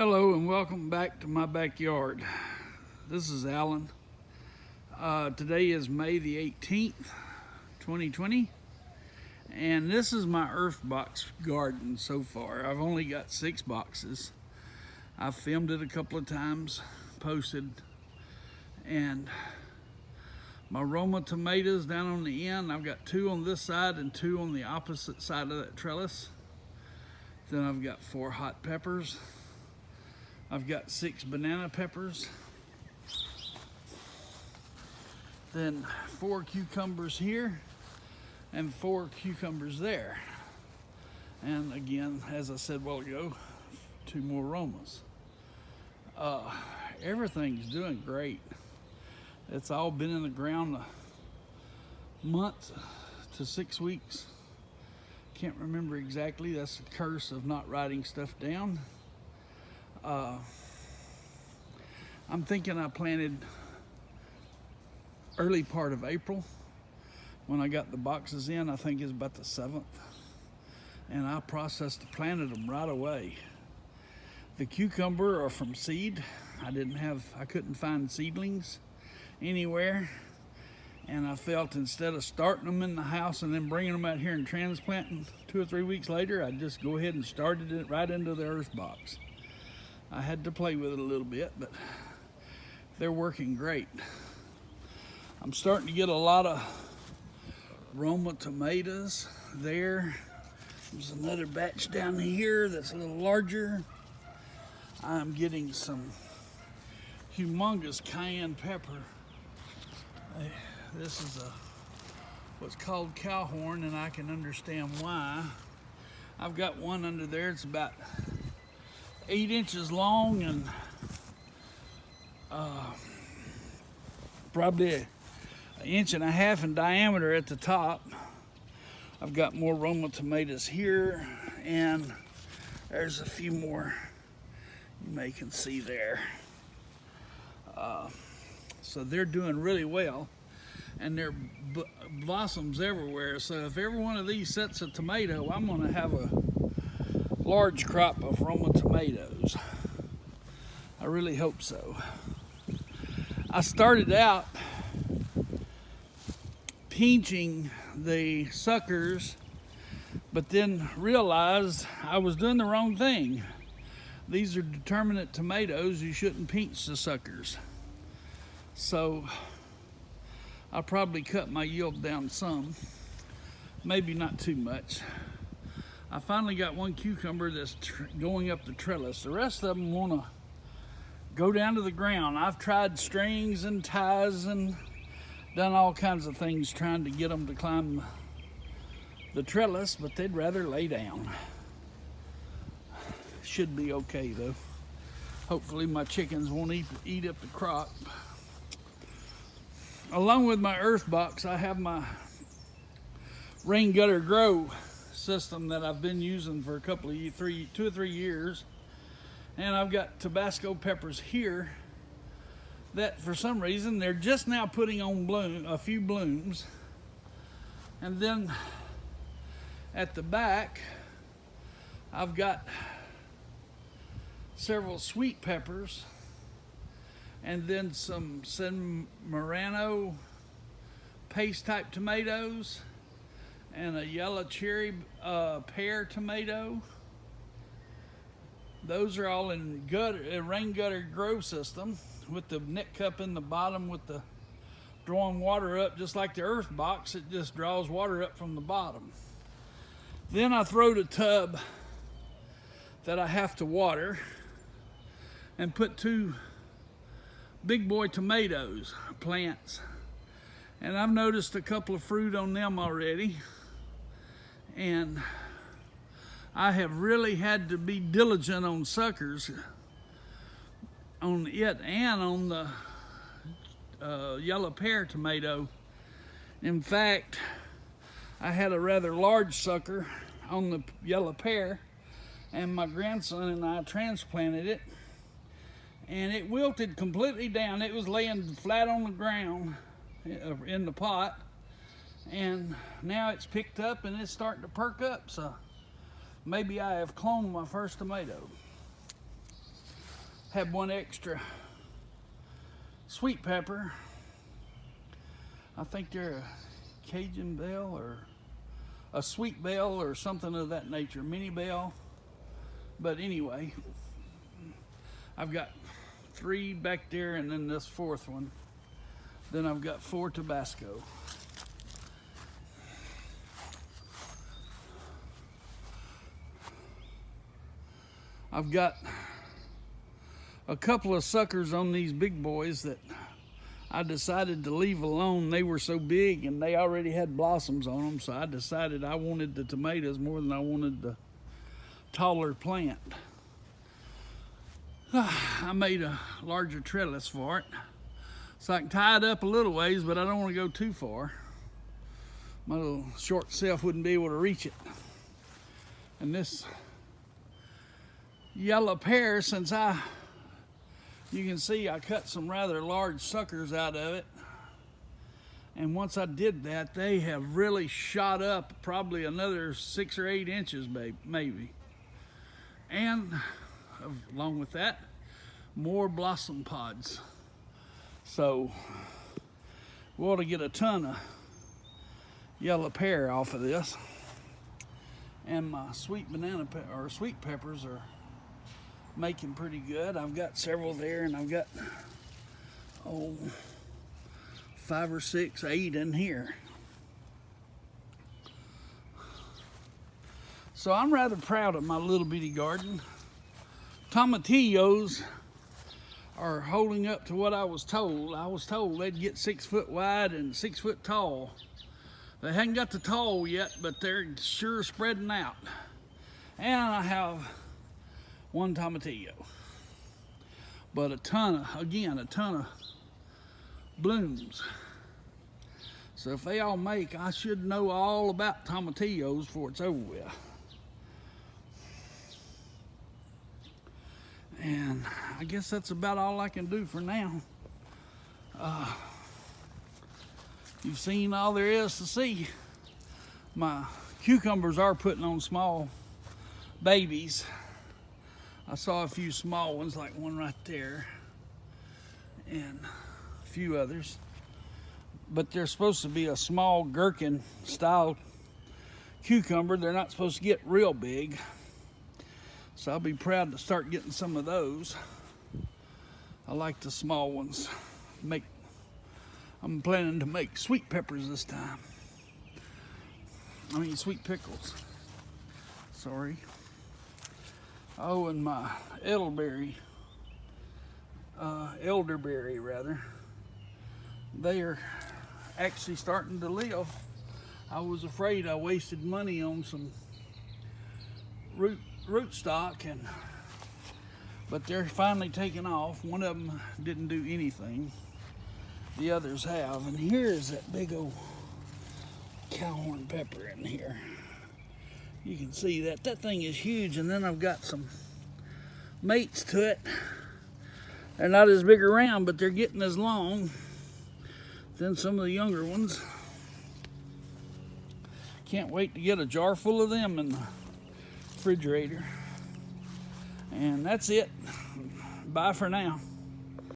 Hello and welcome back to my backyard. This is Alan. Today is May the 18th, 2020, and this is my earth box garden so far. I've only got 6 boxes. I've filmed it a couple of times, posted, and my Roma tomatoes down on the end. I've got 2 on this side and 2 on the opposite side of that trellis. Then I've got 4 hot peppers. I've got 6 banana peppers, then 4 cucumbers here and 4 cucumbers there. And again, as I said a while ago, 2 more Romas. Everything's doing great. It's all been in the ground a month to 6 weeks. Can't remember exactly. That's the curse of not writing stuff down. I'm thinking I planted early part of April when I got the boxes in. I think it's about the 7th, and I processed and planted them right away. The cucumber are from seed. I couldn't find seedlings anywhere, and I felt instead of starting them in the house and then bringing them out here and transplanting 2 or 3 weeks later, I'd just go ahead and started it right into the earth box. I had to play with it a little bit, but they're working great. I'm starting to get a lot of Roma tomatoes there. There's another batch down here that's a little larger. I'm getting some humongous cayenne pepper. This is what's called cowhorn, and I can understand why. I've got one under there. It's about 8 inches long and probably an inch and a half in diameter at the top. I've got more Roma tomatoes here, and there's a few more you may can see there. So they're doing really well, and they're blossoms everywhere. So if every one of these sets a tomato, I'm going to have a large crop of Roma tomatoes. I really hope so. I started out pinching the suckers, but then realized I was doing the wrong thing. These are determinate tomatoes. You shouldn't pinch the suckers. So I'll probably cut my yield down some, maybe not too much. I finally got one cucumber that's going up the trellis. The rest of them want to go down to the ground. I've tried strings and ties and done all kinds of things trying to get them to climb the trellis, but they'd rather lay down. Should be okay though. Hopefully my chickens won't eat up the crop. Along with my earth box, I have my rain gutter grow system that I've been using for 2 or 3 years, and I've got Tabasco peppers here that for some reason they're just now putting on a few blooms. And then at the back I've got several sweet peppers, and then some San Marano paste type tomatoes, and a yellow cherry pear tomato. Those are all in a rain gutter grow system with the net cup in the bottom with the drawing water up, just like the earth box. It just draws water up from the bottom. Then I throw the tub that I have to water and put 2 big boy tomatoes plants, and I've noticed a couple of fruit on them already. And I have really had to be diligent on suckers on it and on the yellow pear tomato. In fact, I had a rather large sucker on the yellow pear, and my grandson and I transplanted it, and it wilted completely down. It was laying flat on the ground in the pot, and now it's picked up and it's starting to perk up. So maybe I have cloned my first tomato. Had one extra sweet pepper. I think they're a Cajun bell or a sweet bell or something of that nature, mini bell. But anyway, I've got 3 back there and then this 4th one. Then I've got 4 Tabasco. I've got a couple of suckers on these big boys that I decided to leave alone. They were so big and they already had blossoms on them, so I decided I wanted the tomatoes more than I wanted the taller plant. I made a larger trellis for it, so I can tie it up a little ways, but I don't want to go too far. My little short self wouldn't be able to reach it. And this yellow pear, since you can see I cut some rather large suckers out of it. And once I did that, they have really shot up probably another 6 or 8 inches, maybe. And along with that, more blossom pods. So we ought to get a ton of yellow pear off of this. And my sweet sweet peppers are making pretty good. I've got several there, and I've got 5 or 6, 8 in here. So I'm rather proud of my little bitty garden. Tomatillos are holding up to what I was told. I was told they'd get 6 foot wide and 6 foot tall. They hadn't got the tall yet, but they're sure spreading out. And I have 1 tomatillo. But a ton of blooms. So if they all make, I should know all about tomatillos before it's over with. And I guess that's about all I can do for now. You've seen all there is to see. My cucumbers are putting on small babies. I saw a few small ones, like one right there, and a few others. But they're supposed to be a small gherkin style cucumber. They're not supposed to get real big. So I'll be proud to start getting some of those. I like the small ones. I'm planning to make sweet peppers this time. I mean sweet pickles. Sorry. Oh, and my elderberry rather. They are actually starting to live. I was afraid I wasted money on some rootstock, but they're finally taking off. One of them didn't do anything. The others have. And here's that big old cowhorn pepper in here. You can see that thing is huge. And then I've got some mates to it. They're not as big around, but they're getting as long than some of the younger ones. Can't wait to get a jar full of them in the refrigerator. And that's it. Bye for now.